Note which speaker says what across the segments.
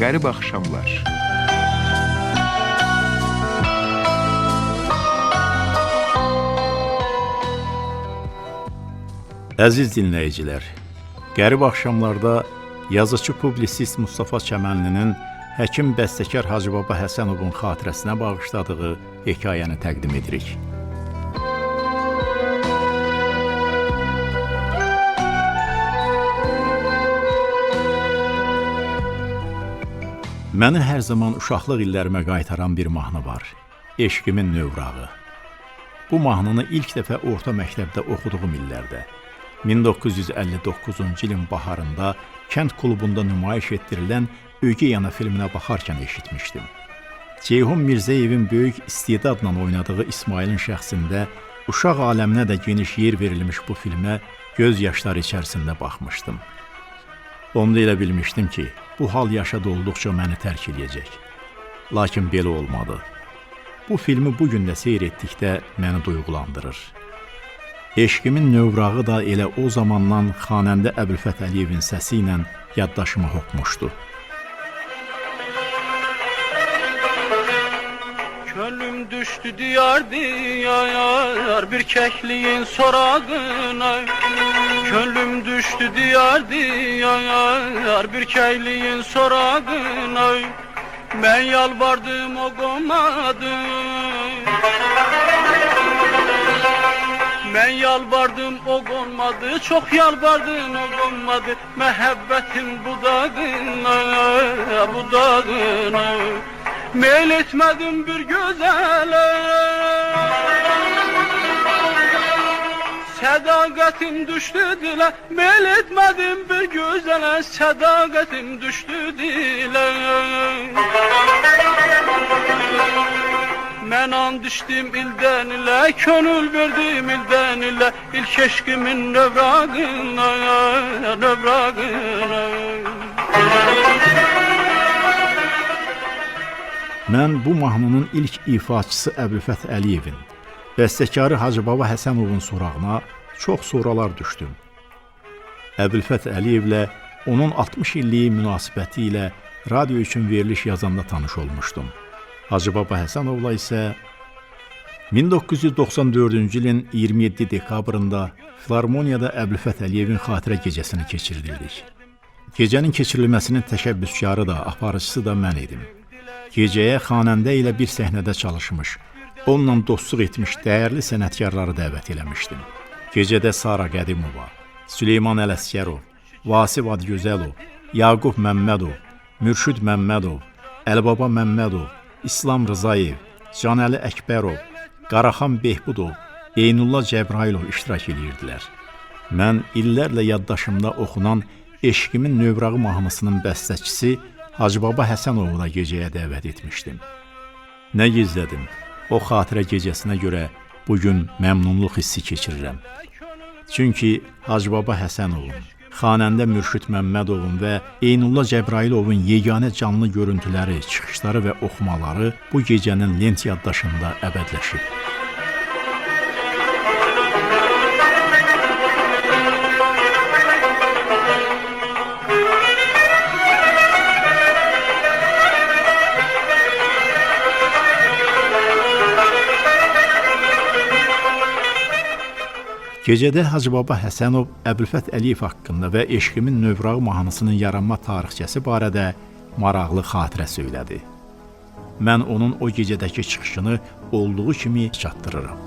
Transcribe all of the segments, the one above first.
Speaker 1: Qərib axşamlar.
Speaker 2: Əziz dinləyicilər, qərib axşamlarda yazıcı publisist Mustafa Çəmənlinin həkim bəstəkar Hacıbaba Həsənovun xatirəsinə bağışladığı hekayəni təqdim edirik. Məni hər zaman uşaqlıq illərimə qaytaran bir mahnı var. Eşqimin növrağı. Bu mahnını ilk dəfə orta məktəbdə oxuduğum illərdə, 1959-cu ilin baharında kənd klubunda nümayiş etdirilən Ögeyana filminə baxarkən eşitmişdim. Ceyhun Mirzəyevin böyük istedadla oynadığı İsmailin şəxsində uşaq aləminə də geniş yer verilmiş bu filmə göz yaşları içərisində baxmışdım. Onda elə bilmişdim ki, bu hal yaşad olduqca məni tərk edəcək. Lakin belə olmadı. Bu filmi bugün də seyr etdikdə məni duyğulandırır. Eşqimin növrağı da elə o zamandan xanəndə Əbülfət Əliyevin səsi ilə yaddaşıma hopmuşdu.
Speaker 3: Könlüm düştü diyar diyar bir kekliğin sorağına. Könlüm düştü diyar diyar bir kekliğin sorağına. Ben yalvardım o konmadı. Ben yalvardım o konmadı. Çok yalvardım o konmadı. Mehebbetin budağına, budağına. Meyl etmedim bir güzele. Sadakatim düştü dile. Meyl etmedim bir güzele. Sadakatim düştü dile. Men an düştüm ilden ile, könül verdim ilden ile. İlk eşkimin növrağına, növrağına.
Speaker 2: Mən bu mahnının ilk ifaçısı Əbülfət Əliyevin, bəstəkarı Hacıbaba Həsənovun sorağına çox sonralar düşdüm. Əbülfət Əliyevlə onun 60 illiyi münasibəti ilə radio üçün veriliş yazanda tanış olmuşdum. Hacıbaba Həsənovla isə 1994-cü ilin 27 dekabrında Filarmoniyada Əbülfət Əliyevin xatirə gecəsini keçirdirdik. Gecənin keçirilməsinin təşəbbüskarı da, aparıcısı da mən idim. Gecəyə xanəndə ilə bir səhnədə çalışmış, onunla dostluq etmiş dəyərli sənətkarları dəvət eləmişdim. Gecədə Sara Qədimova, Süleyman Ələsgərov, Vasif Adgözəlov, Yaqub Məmmədov, Mürşid Məmmədov, Əlibaba Məmmədov, İslam Rızayev, Canəli Əkbərov, Qaraxan Behbudov, Eynullah Cəbrayilov iştirak edirdilər. Mən illərlə yaddaşımda oxunan Eşqimin növrağı mahnısının bəstəçisi Hacıbaba Həsənovu da gecəyə dəvət etmişdim. Nə gizlədim, o xatirə gecəsinə görə bugün məmnunluq hissi keçirirəm. Çünki Hacıbaba Həsənovun, xanəndə Mürşid Məmmədovun və Eynullah Cəbrailovun yeganə canlı görüntüləri, çıxışları və oxumaları bu gecənin lent yaddaşında əbədləşib. Gecədə Hacıbaba Həsənov Əbülfət Əliyev haqqında və Eşqimin növrağı mahnısının yaranma tarixçəsi barədə maraqlı xatirə söylədi. Mən onun o gecədəki çıxışını olduğu kimi çatdırıram.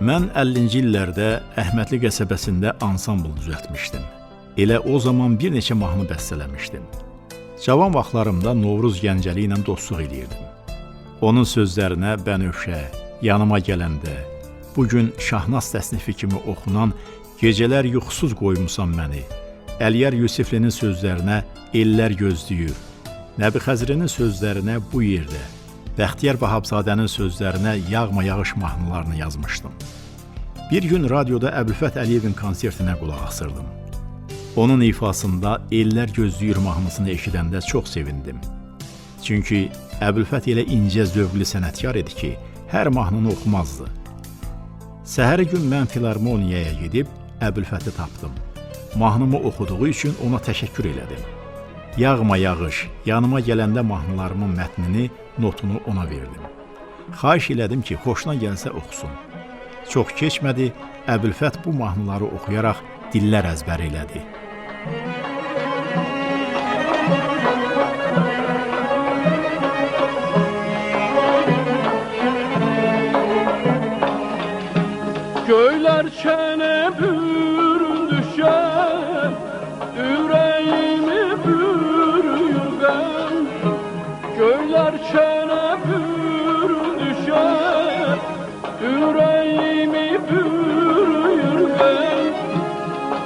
Speaker 2: Mən 50-ci illərdə Əhmədli qəsəbəsində ansambl düzəltmişdim. Elə o zaman bir neçə mahnı bəstələmişdim. Cavan vaxtlarımda Novruz Gəncəli ilə dostluq edirdim. Onun sözlərinə Bənövşə, Yanıma gələndə, bugün Şahnaz təsnifi kimi oxunan Gecələr yuxusuz qoymusan məni, Əliyar Yusiflinin sözlərinə Ellər gözləyir, Nəbi Xəzrinin sözlərinə Bu yerdə, Bəxtiyar Vahabzadənin sözlərinə Yağma yağış mahnılarını yazmışdım. Bir gün radioda Əbülfət Əliyevin konsertinə qulaq asırdım. Onun ifasında Ellər gözləyir mahnısını eşidəndə çox sevindim. Çünki Əbülfət elə incə zövqlü sənətkar idi ki, hər mahnını oxumazdı. Səhəri gün mən filarmoniyaya gedib Əbülfəti tapdım. Mahnımı oxuduğu üçün ona təşəkkür elədim. Yağma yağış, yanıma gələndə mahnılarımın mətnini, notunu ona verdim. Xahiş elədim ki, xoşuna gəlsə oxusun. Çox keçmədi, Əbülfət bu mahnıları oxuyaraq dillər əzbər elədi.
Speaker 3: Göyler çene büründüşen, yüreğimi bürüyor ben. Göyler çene büründüşen, yüreğimi bürüyor ben.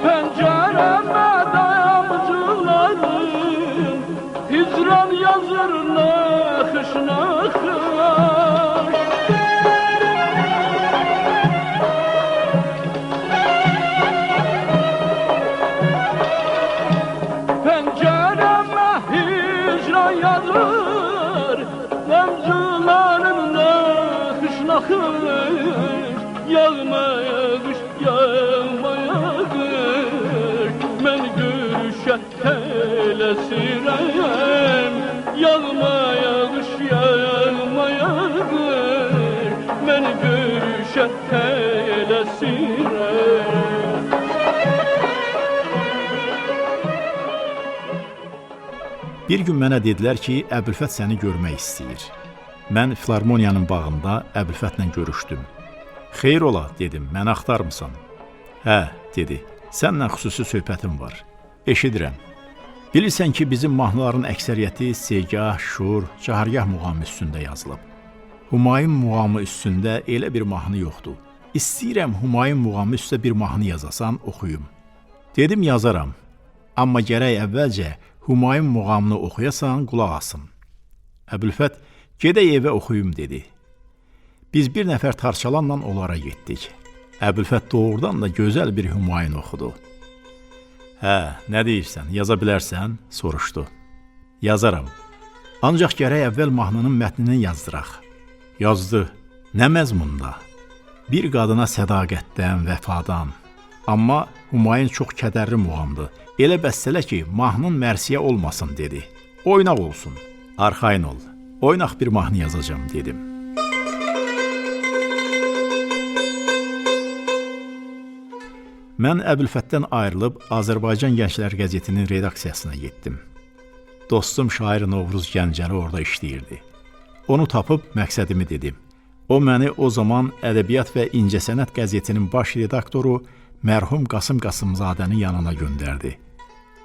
Speaker 3: Pencereme dayanıcıların, hicran yazır nakış nakış. Yağma yağış, yağma yağış, mən görüşə tələsirəm. Yağma yağış, yağma yağış, mən görüşə tələsirəm.
Speaker 2: Bir gün mənə dedilər ki, Əbülfət səni görmək istəyir. Mən filarmoniyanın bağında Əbülfətlə görüşdüm. Xeyr ola, dedim, məni axtarmısan? Hə, dedi, səninlə xüsusi söhbətim var. Eşidirəm. Bilirsən ki, bizim mahnıların əksəriyyəti Segah, Şur, Cahargah muğamı üstündə yazılıb. Humayun muğamı üstündə elə bir mahnı yoxdur. İstəyirəm Humayun muğamı üstə bir mahnı yazasan, oxuyum. Dedim, yazaram. Amma gərək əvvəlcə Humayun muğamını oxuyasan, qulaq asım. Əbülfət, gedək evə oxuyum, dedi. Biz bir nəfər tarçalanla onlara getdik. Əbülfət doğrudan da gözəl bir Humayun oxudu. Hə, nə deyirsən, yaza bilərsən? Soruşdu. Yazaram. Ancaq gərək əvvəl mahnının mətnini yazdıraq. Yazdı. Nə məzmunda? Bir qadına sədaqətdən, vəfadan. Amma Humayun çox kədərli muğamdır. Elə bəstələ ki, mahnın mərsiyə olmasın, dedi. Oynaq olsun. Arxayın ol. Oynaq bir mahnı yazacağım, dedim. Mən Əbülfətdən ayrılıb Azərbaycan Gənclər qəzetinin redaksiyasına getdim. Dostum şair Novruz Gəncəli orada işləyirdi. Onu tapıb məqsədimi dedim. O məni o zaman Ədəbiyyat və İncəsənət qəzetinin baş redaktoru mərhum Qasım Qasımzadənin yanına göndərdi.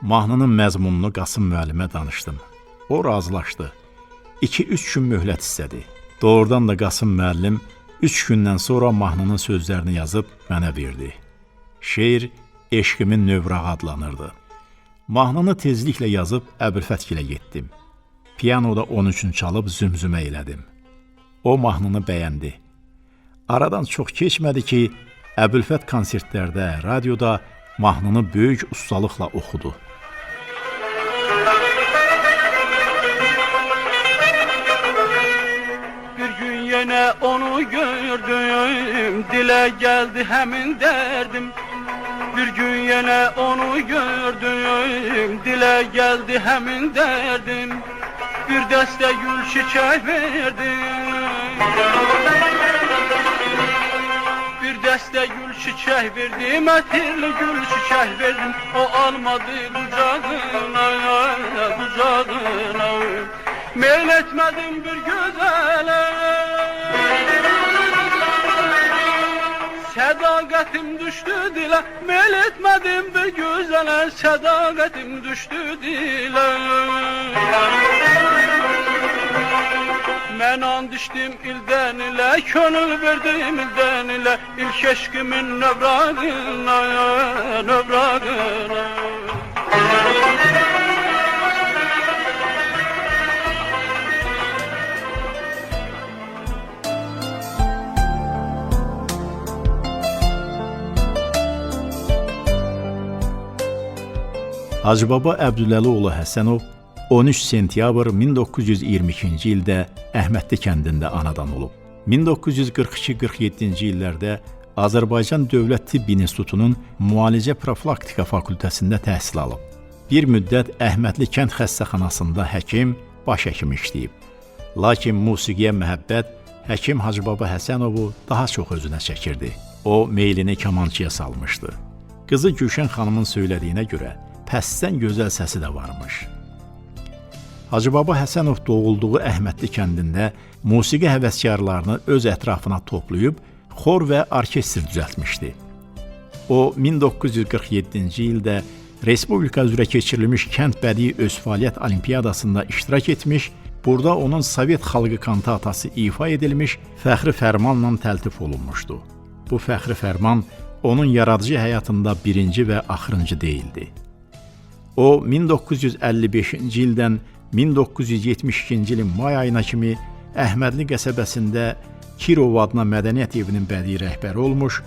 Speaker 2: Mahnının məzmununu Qasım müəllimə danışdım. O razılaşdı. 2-3 gün möhlət istədi. Doğrudan da Qasım müəllim 3 gündən sonra mahnının sözlərini yazıb mənə verdi. Şeir Eşqimin Növrağı adlanırdı. Mahnını tezliklə yazıb Əbülfətgilə getdim. Piyanoda onun üçün çalıb zümzümə elədim. O mahnını bəyəndi. Aradan çox keçmədi ki, Əbülfət konsertlərdə, radioda mahnını böyük ustalıqla oxudu.
Speaker 3: Bir gün yenə onu gördüm, dilə gəldi həmin dərdim. Bir gün yenə onu gördüm, dilə gəldi həmin dərdim. Bir dəstə gül çiçək verdim. Bir dəstə gül çiçək verdim, ətirli gül çiçək verdim. O almadı qucağına, qucağına. Meyl etmədim bir gözələ. Sədaqətim düşdü dilə, meyl etmədim bir gözələ. Sədaqətim düşdü dilə. Mən and içdim ildən ilə, könül verdim ildən ilə. İlk eşqimin növrağına, növrağına.
Speaker 2: Hacı Baba Əbdüləlioğlu Həsənov 13 sentyabr 1922-ci ildə Əhmədli kəndində anadan olub. 1942-47-ci illərdə Azərbaycan Dövlət Tibb İnstitutunun Müalicə Profilaktika fakültəsində təhsil alıb. Bir müddət Əhmədli kənd xəstəxanasında həkim, baş həkim işləyib. Lakin musiqiyə məhəbbət həkim Hacıbaba Həsənovu daha çox özünə çəkirdi. O, meylini kamançıya salmışdı. Qızı Gülşən xanımın söylədiyinə görə pəstdən gözəl səsi də varmış. Hacıbaba Həsənov doğulduğu Əhmədli kəndində musiqi həvəskarlarını öz ətrafına toplayıb, xor və orkestr düzəltmişdi. O, 1947-ci ildə Respublika üzrə keçirilmiş Kənd Bədii Öz Fəaliyyət Olimpiyadasında iştirak etmiş, burada onun Sovet xalqı kantatası ifa edilmiş, fəxri fərmanla təltif olunmuşdu. Bu fəxri fərman onun yaradıcı həyatında birinci və axırıncı deyildi. O, 1955-ci ildən 1972-ci ilin may ayına kimi Əhmədli qəsəbəsində Kirov adına mədəniyyət evinin bədii rəhbəri olmuş,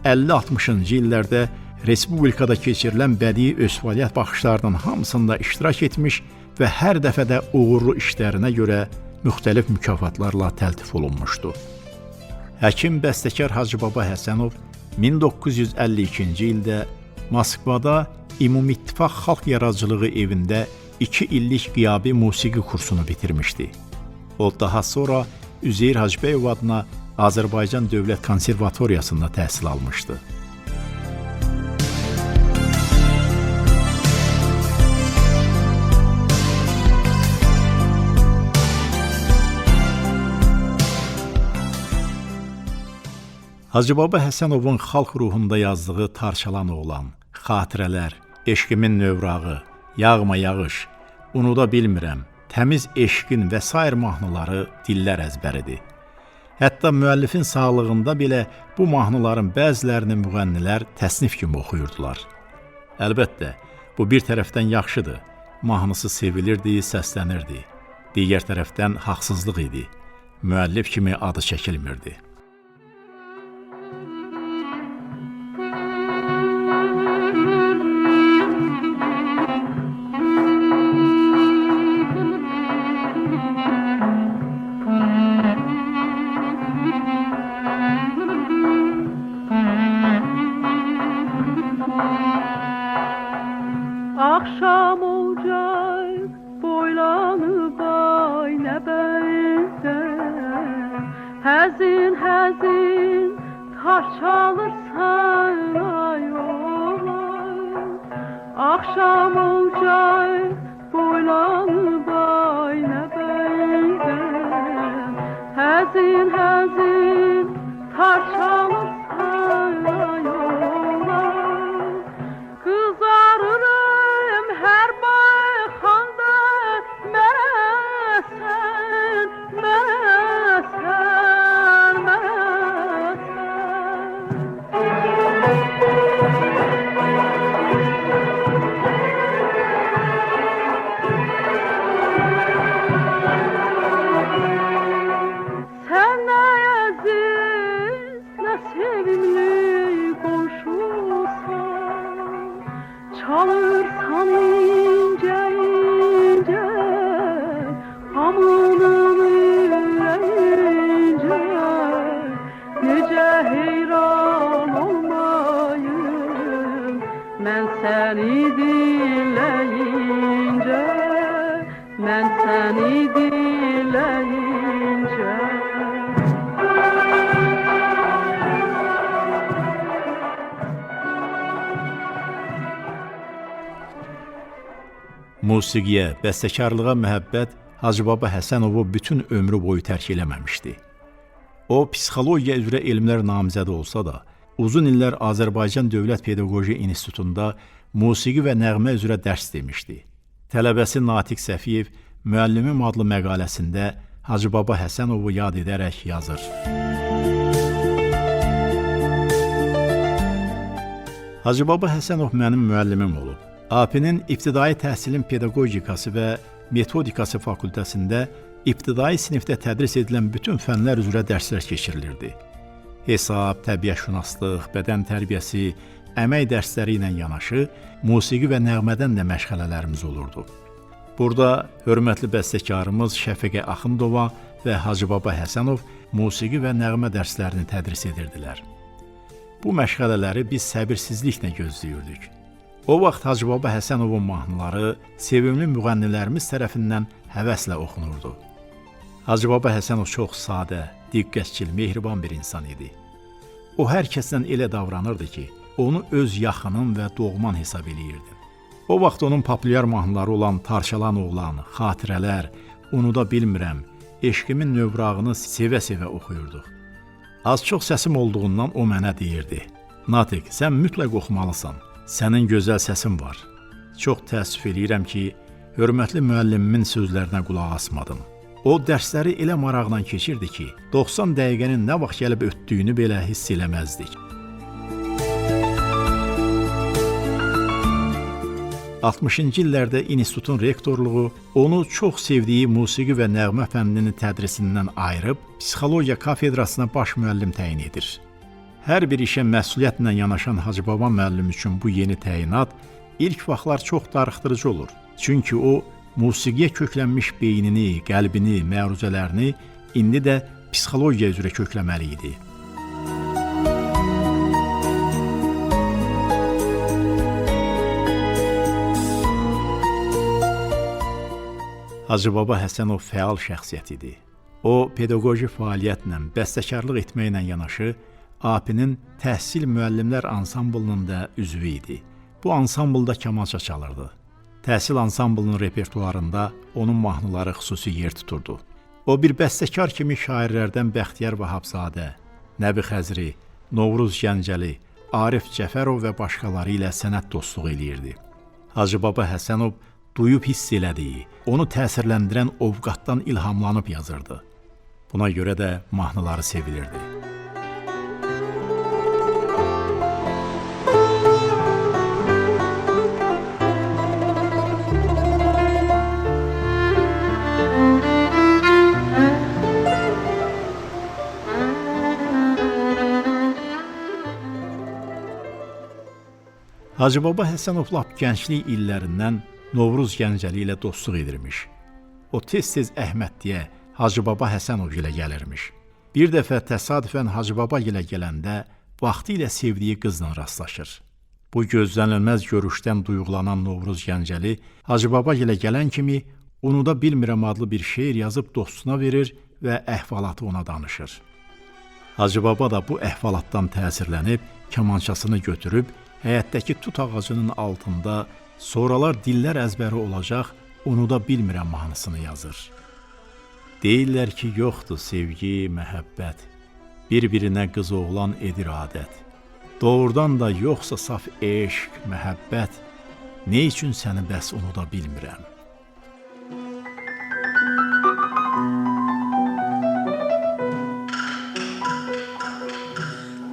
Speaker 2: 50-60-cı illərdə Respublikada keçirilən bədii öz fəaliyyət baxışlarının hamısında iştirak etmiş və hər dəfədə uğurlu işlərinə görə müxtəlif mükafatlarla təltif olunmuşdu. Həkim bəstəkar Hacıbaba Həsənov 1952-ci ildə Moskvada Ümumittifaq Xalq Yaradıcılığı evində 2 illik qiyabi musiqi kursunu bitirmişdi. O, daha sonra Üzeyir Hacıbəyov adına Azərbaycan Dövlət Konservatoriyasında təhsil almışdı. Hacıbaba Həsənovun xalq ruhunda yazdığı Tarçalan oğlan, Xatirələr, Eşqimin növrağı, Yağma yağış, Unuda bilmirəm, Təmiz eşqin və sair mahnıları dillər əzbəridir. Hətta müəllifin sağlığında belə bu mahnıların bəzilərini müğənnilər təsnif kimi oxuyurdular. Əlbəttə, bu bir tərəfdən yaxşıdır, mahnısı sevilirdi, səslənirdi. Digər tərəfdən haqsızlıq idi, müəllif kimi adı çəkilmirdi.
Speaker 1: Akşam olacak boylanıp ayna bende, Həzin həzin taş çalırsan ay oğlan. Akşam olacak boylanıp ayna bende, Həzin həzin taş çalırsan ay oğlan. Kızarırım her bakanda meresen, meresen, sen ne aziz ne sevimli komşusan, çalırsan ince ince hamının yüreğince, nece heyran olmayım mən səni dinleyince, mən səni dinleyince.
Speaker 2: Musiqiyə, bəstəkarlığa məhəbbət Hacıbaba Həsənovu bütün ömrü boyu tərk eləməmişdi. O, psixologiya üzrə elmlər namizədi olsa da, uzun illər Azərbaycan Dövlət Pedaqoji İnstitutunda musiqi və nəğmə üzrə dərs demişdi. Tələbəsi Natiq Səfiyev Müəllimim adlı məqaləsində Hacıbaba Həsənovu yad edərək yazır. Hacıbaba Həsənov mənim müəllimim olub. AP-nin ibtidai təhsilin pedaqogikası və metodikası fakültəsində ibtidai sinifdə tədris edilən bütün fənlər üzrə dərslər keçirilirdi. Hesab, təbiətşünaslıq, bədən tərbiyəsi, əmək dərsləri ilə yanaşı, musiqi və nəğmədən də məşğələlərimiz olurdu. Burada hörmətli bəstəkarımız Şəfiqə Axundova və Hacıbaba Həsənov musiqi və nəğmə dərslərini tədris edirdilər. Bu məşğələləri biz səbirsizliklə gözləyirdik. O vaxt Hacıbaba Həsənovun mahnıları sevimli müğənnilərimiz tərəfindən həvəslə oxunurdu. Hacıbaba Həsənov çox sadə, diqqətçil, mehriban bir insan idi. O hər kəsdən elə davranırdı ki, onu öz yaxının və doğman hesab eləyirdi. O vaxt onun populyar mahnıları olan Tarçalan oğlan, Xatirələr, Unuda bilmirəm, Eşqimin növrağını sevə-sevə oxuyurduq. Az-çox səsim olduğundan o mənə deyirdi: "Natiq, sən mütləq oxumalısan. Sənin gözəl səsin var." Çox təəssüf eləyirəm ki, hörmətli müəllimimin sözlərinə qulaq asmadım. O dərsləri elə maraqla keçirdi ki, 90 dəqiqənin nə vaxt gəlib ötdüyünü belə hiss eləməzdik. 60-cı illərdə institutun rektorluğu onu çox sevdiyi musiqi və nəğmə fənninin tədrisindən ayırıb psixologiya kafedrasına baş müəllim təyin edir. Hər bir işə məsuliyyətlə yanaşan Hacıbaba müəllim üçün bu yeni təyinat ilk vaxtlar çox darıxdırıcı olur. Çünki o, musiqiyə köklənmiş beynini, qəlbini, məruzələrini indi də psixologiya üzrə kökləməli idi. Hacıbaba Həsənov fəal şəxsiyyət idi. O, pedaqoji fəaliyyətlə, bəstəkarlıq etməklə yanaşı, APİ-nin təhsil müəllimlər ansamblının da üzvü idi. Bu ansamblda kamança çalırdı. Təhsil ansamblının repertuarında onun mahnıları xüsusi yer tuturdu. O, bir bəstəkar kimi şairlərdən Bəxtiyar Vahabzadə, Nəbi Xəzri, Novruz Gəncəli, Arif Cəfərov və başqaları ilə sənət dostluğu eləyirdi. Hacıbaba Həsənov duyub hiss elədiyi, onu təsirləndirən ovqatdan ilhamlanıb yazırdı. Buna görə də mahnıları sevilirdi. Hacıbaba Həsənov lap gənclik illərindən Novruz Gəncəli ilə dostluq edirmiş. O tez-tez Əhməddiyə, Hacıbaba Həsənov ilə gəlirmiş. Bir dəfə təsadüfən Hacıbaba ilə gələndə vaxtı ilə sevdiyi qızla rastlaşır. Bu gözlənilməz görüşdən duyğulanan Novruz Gəncəli Hacıbaba ilə gələn kimi Unuda bilmirəm adlı bir şeir yazıb dostuna verir və əhvalatı ona danışır. Hacıbaba da bu əhvalatdan təsirlənib kamançasını götürüb həyətdəki tut ağacının altında sonralar dillər əzbəri olacaq Unuda bilmirəm mahnısını yazır. Deyirlər ki, yoxdur sevgi, məhəbbət, bir-birinə qız oğlan edir adət. Doğrudan da yoxsa saf eşq, məhəbbət, nə üçün səni bəs unuda bilmirəm?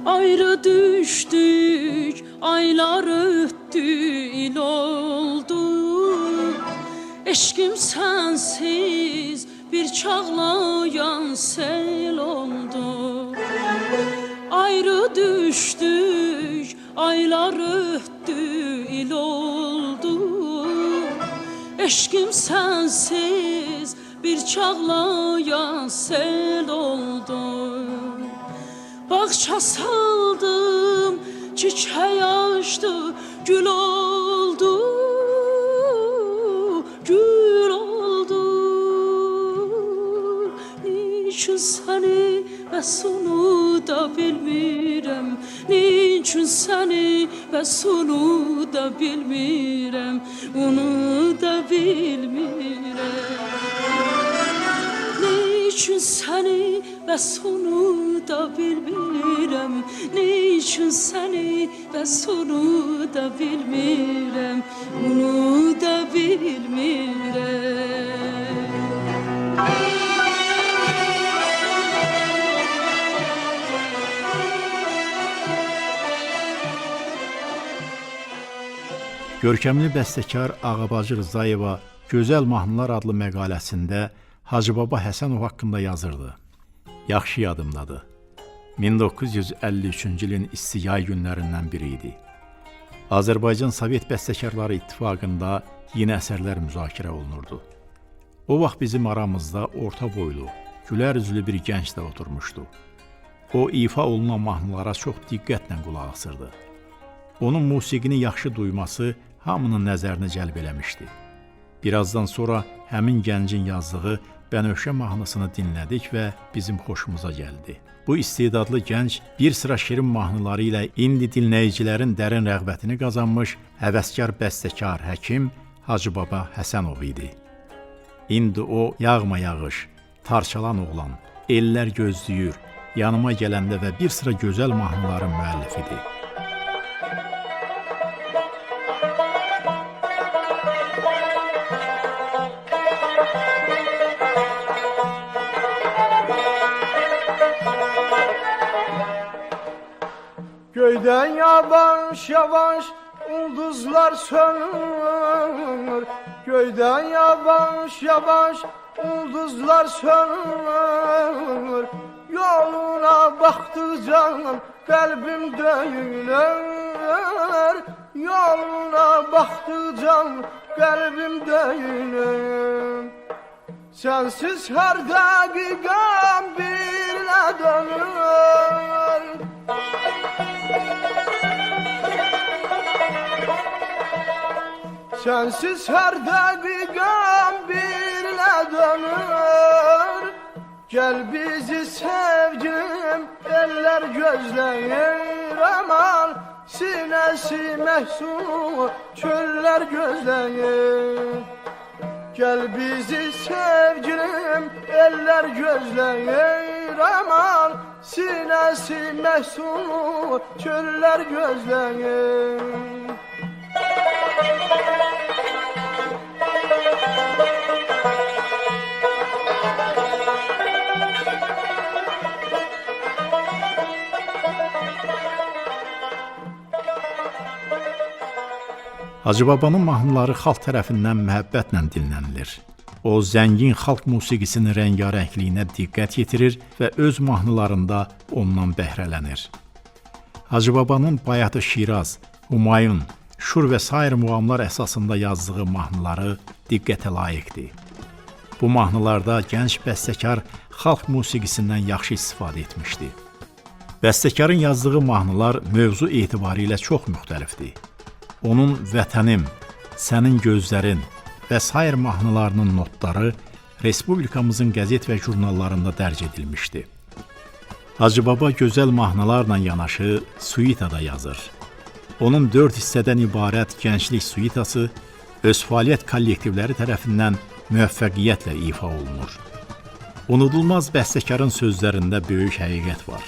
Speaker 4: Ayrı düşdük, aylar ötdü, il oldu. Eşkim sensiz bir çağlayan sel oldu. Ayrı düşdük, aylar ötdü, il oldu. Eşkim sensiz bir çağlayan sel oldu. Bağça saldım, çiçeği açtı, gül oldu, gül oldu. Niçin seni bəs unuda bilmirəm, niçin seni bəs unuda bilmirəm, unuda bilmirəm. Niçin seni bəs unuda bilmirəm, niçin seni bəs unuda bilmirəm, unuda bilmirəm.
Speaker 2: Görkəmli bəstəkar Ağabacı Rızayeva Gözəl Mahnılar adlı məqaləsində Hacıbaba Həsənov haqqında yazırdı. Yaxşı yadımdadır. 1953-cü ilin isti yay günlərindən biri idi. Azərbaycan Sovet Bəstəkarları İttifaqında yeni əsərlər müzakirə olunurdu. O vaxt bizim aramızda orta boylu, gülər üzlü bir gənc də oturmuşdu. O, ifa olunan mahnılara çox diqqətlə qulaq asırdı. Onun musiqini yaxşı duyması hamının nəzərini cəlb eləmişdi. Birazdan sonra həmin gəncin yazdığı Bənövşə mahnısını dinlədik və bizim xoşumuza gəldi. Bu istedadlı gənc bir sıra şirin mahnıları ilə indi dinləyicilərin dərin rəğbətini qazanmış həvəskar bəstəkar həkim Hacıbaba Həsənov idi. İndi o yağma yağış, tarçalan oğlan, ellər gözləyir, yanıma gələndə və bir sıra gözəl mahnıların müəllifidir.
Speaker 5: Göyden yavaş yavaş ulduzlar sönür. Göyden yavaş yavaş ulduzlar sönür. Yoluna baktıkça kalbim döyünür. Yoluna baktıkça kalbim döyünür. Sensiz her dakikam birine dönür. Sensiz her dakikam birine dönür. Gel bizi sevgilim eller gözleyir aman. Sinesi mehsunu çöller gözleyir. Gel bizi sevgilim eller gözleyir aman. Sinesi mehsunu çöller gözleyir.
Speaker 2: Hacıbabanın mahnıları xalq tərəfindən məhəbbətlə dinlənilir. O, zəngin xalq musiqisinin rəngarəngliyinə diqqət yetirir və öz mahnılarında ondan bəhrələnir. Hacıbabanın Bayatı Şiraz, Humayun, Şur və sair muğamlar əsasında yazdığı mahnıları diqqətə layiqdir. Bu mahnılarda gənc bəstəkar xalq musiqisindən yaxşı istifadə etmişdi. Bəstəkarın yazdığı mahnılar mövzu etibarilə çox müxtəlifdir. Onun Vətənim, Sənin gözlərin və sair mahnılarının notları Respublikamızın qəzet və jurnallarında dərc edilmişdi. Hacıbaba gözəl mahnılarla yanaşı suita da yazır. Onun 4 hissədən ibarət Gənclik suitası öz fəaliyyət kollektivləri tərəfindən müvəffəqiyyətlə ifa olunur. Unudulmaz bəstəkarın sözlərində böyük həqiqət var.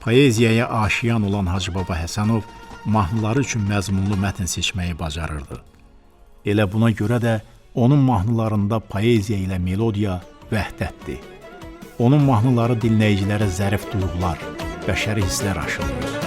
Speaker 2: Poeziyaya aşiyan olan Hacıbaba Həsənov mahnıları üçün məzmunlu mətn seçməyi bacarırdı. Elə buna görə də onun mahnılarında poeziya ilə melodiya vəhdətdir. Onun mahnıları dinləyicilərə zərif duyğular, bəşəri hisslər aşılır.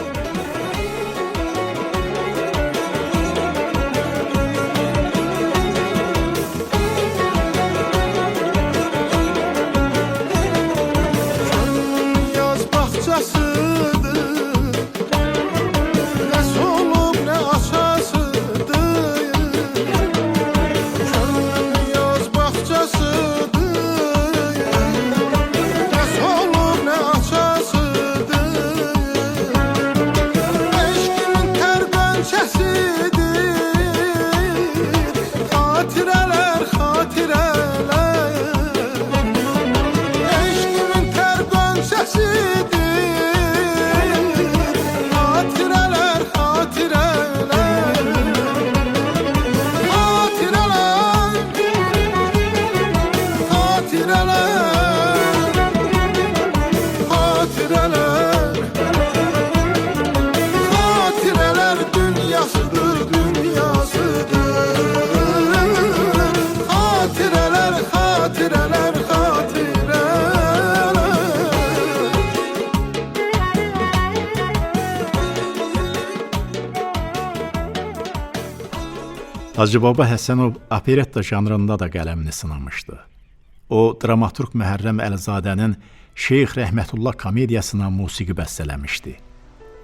Speaker 2: Hacıbaba Həsənov operetta janrında da qələmini sınamışdı. O, dramaturq Məhərrəm Əlizadənin Şeyx Rəhmətullah komediyasına musiqi bəstələmişdi.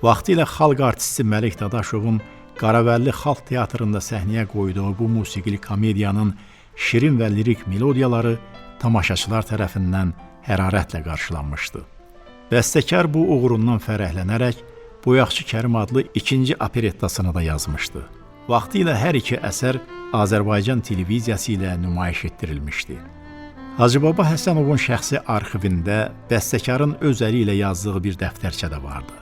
Speaker 2: Vaxtilə xalq artisti Məlik Dadaşovun Qaravəlli Xalq Teatrında səhnəyə qoyduğu bu musiqili komediyanın şirin və lirik melodiyaları tamaşaçılar tərəfindən hərarətlə qarşılanmışdı. Bəstəkar bu uğurundan fərəhlənərək Boyaqçı Kərim adlı ikinci operettasını da yazmışdı. Vaxtilə hər iki əsər Azərbaycan televiziyası ilə nümayiş etdirilmişdi. Hacıbaba Həsənovun şəxsi arxivində bəstəkarın öz əli ilə yazdığı bir dəftərçə də vardı.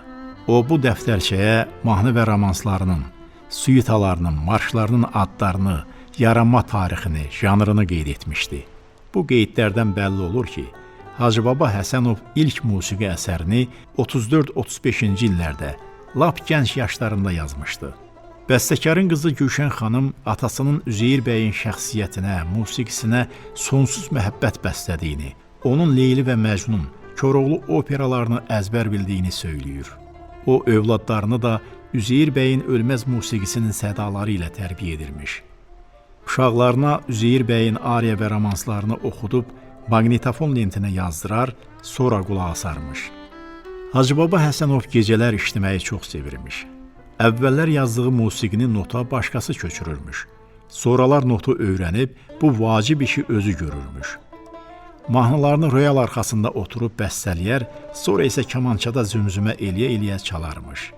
Speaker 2: O, bu dəftərçəyə mahnı və romanslarının, suitalarının, marşlarının adlarını, yaranma tarixini, janrını qeyd etmişdi. Bu qeydlərdən bəlli olur ki, Hacıbaba Həsənov ilk musiqi əsərini 34-35-ci illərdə, lap gənc yaşlarında yazmışdı. Bəstəkarın qızı Gülşən xanım atasının Üzeyir bəyin şəxsiyyətinə, musiqisinə sonsuz məhəbbət bəslədiyini, onun Leyli və Məcnun, Koroğlu operalarını əzbər bildiyini söyləyir. O, övladlarını da Üzeyir bəyin ölməz musiqisinin sədaları ilə tərbiyə edilmiş. Uşaqlarına Üzeyir bəyin ariya və romanslarını oxudub, maqnitofon lentinə yazdırar, sonra qulaq asarmış. Hacıbaba Həsənov gecələr işləməyi çox sevirmiş. Əvvəllər yazdığı musiqini nota başqası köçürürmüş. Sonralar notu öyrənib, bu vacib işi özü görürmüş. Mahnılarını royal arxasında oturub bəstələyər, sonra isə kamançada zümzümə eləyə-eləyə çalarmış.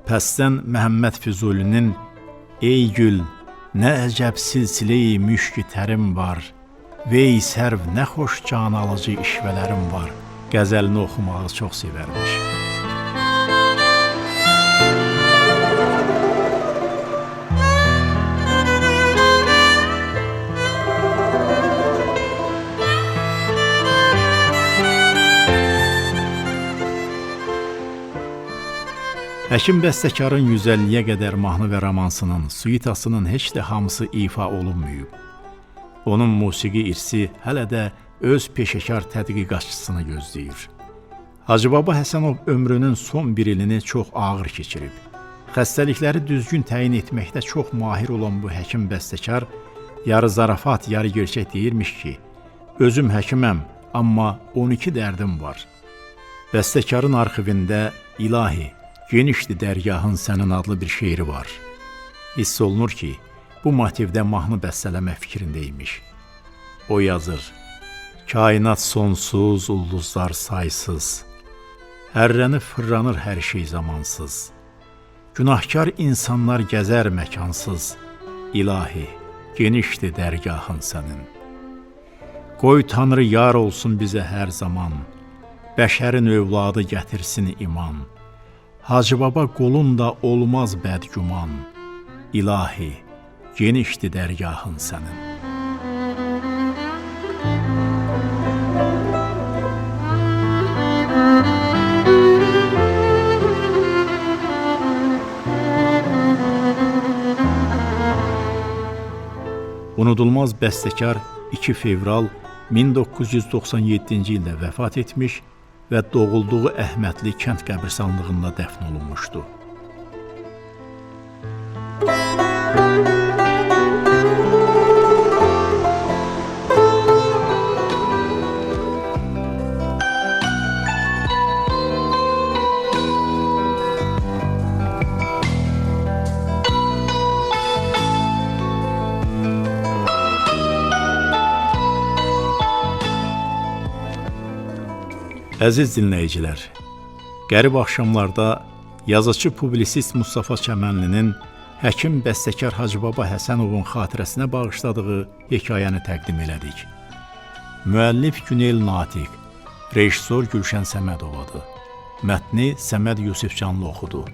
Speaker 2: Pəsdən Məhəmməd Füzulinin "Ey gül, nə əcəb silsilə-i müşk-i tərim var, vey sərv nə xoş can alıcı işvələrim var" qəzəlini oxumağı çox sevərmiş. Həkim bəstəkarın 150-yə qədər mahnı və romansının, suitasının heç də hamısı ifa olunmayıb. Onun musiqi irsi hələ də öz peşəkar tədqiqatçısını gözləyir. Hacıbaba Həsənov ömrünün son bir ilini çox ağır keçirib. Xəstəlikləri düzgün təyin etməkdə çox mahir olan bu həkim bəstəkar yarı zarafat, yarı gerçək deyirmiş ki, özüm həkiməm, amma 12 dərdim var. Bəstəkarın arxivində "İlahi, genişdir dərgahın sənin" adlı bir şeiri var. Hiss olunur ki, bu motivdə mahnı bəstələmə fikrindəymiş. O yazır: "Kainat sonsuz, ulduzlar saysız, hərrənib fırlanır hər şey zamansız. Günahkar insanlar gəzər məkansız, İlahi, genişdir dərgahın sənin. Qoy Tanrı yar olsun bizə hər zaman, bəşərin övladı gətirsin iman. Hacıbaba qolunda olmaz bədgüman, İlahi, genişdir dərgahın sənin." Unudulmaz bəstəkar 2 fevral 1997-ci ildə vəfat etmiş və doğulduğu Əhmədli kənd qəbirstanlığında dəfn olunmuşdu. Əziz dinləyicilər, qərib axşamlarda yazıcı publisist Mustafa Çəmənlinin həkim bəstəkar Hacıbaba Həsənovun xatirəsinə bağışladığı hekayəni təqdim elədik. Müəllif Günel Natiq, rejissor Gülşən Səmədovadır. Mətni Səməd Yusifcanlı oxudu.